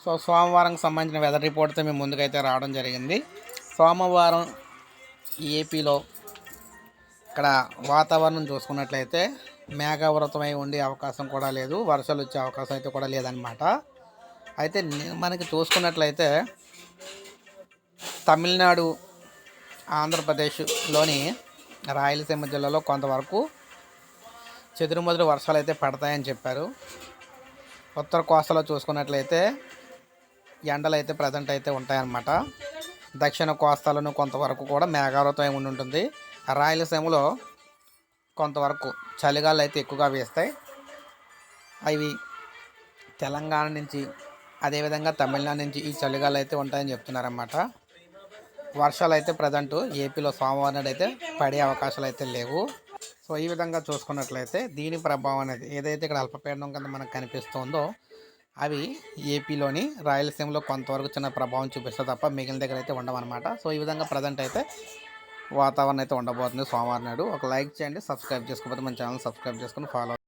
So సోమవారంకి సంబంధించిన weather రిపోర్ట్తో మేము ముందుకైతే రావడం జరిగింది. సోమవారం ఏపీలో ఇక్కడ వాతావరణం చూసుకున్నట్లయితే మేఘావృతమై ఉండే అవకాశం కూడా లేదు, వర్షాలు వచ్చే అవకాశం అయితే కూడా లేదనమాట. అయితే మనకి చూసుకున్నట్లయితే తమిళనాడు, ఆంధ్రప్రదేశ్లోని రాయలసీమ జిల్లాలో కొంతవరకు చెదురుమదురు వర్షాలు అయితే పడతాయని చెప్పారు. ఉత్తర కోస్తాలో చూసుకున్నట్లయితే ఎండలు అయితే ప్రజెంట్ అయితే ఉంటాయన్నమాట. దక్షిణ కోస్తాలను కొంతవరకు కూడా మేఘావృతమై ఉండి ఉంటుంది. రాయలసీమలో కొంతవరకు చలిగాలు అయితే ఎక్కువగా వేస్తాయి. అవి తెలంగాణ నుంచి అదేవిధంగా తమిళనాడు నుంచి ఈ చలిగాలు అయితే ఉంటాయని చెప్తున్నారన్నమాట. వర్షాలు అయితే ప్రజెంట్ ఏపీలో సోమవారం నాడు అయితే పడే అవకాశాలు అయితే లేవు. సో ఈ విధంగా చూసుకున్నట్లయితే దీని ప్రభావం అనేది ఏదైతే ఇక్కడ అల్పపీడనం కింద మనకు కనిపిస్తుందో అవి ఏపీలోని రాయలసీమలో కొంతవరకు చిన్న ప్రభావం చూపిస్తే తప్ప మిగిలిన దగ్గర అయితే ఉండవన్నమాట. సో ఈ విధంగా ప్రజెంట్ అయితే వాతావరణం అయితే ఉండబోతుంది సోమవారం నాడు. ఒక లైక్ చేయండి, సబ్స్క్రైబ్ చేసుకోకపోతే మన ఛానల్ సబ్స్క్రైబ్ చేసుకుని ఫాలో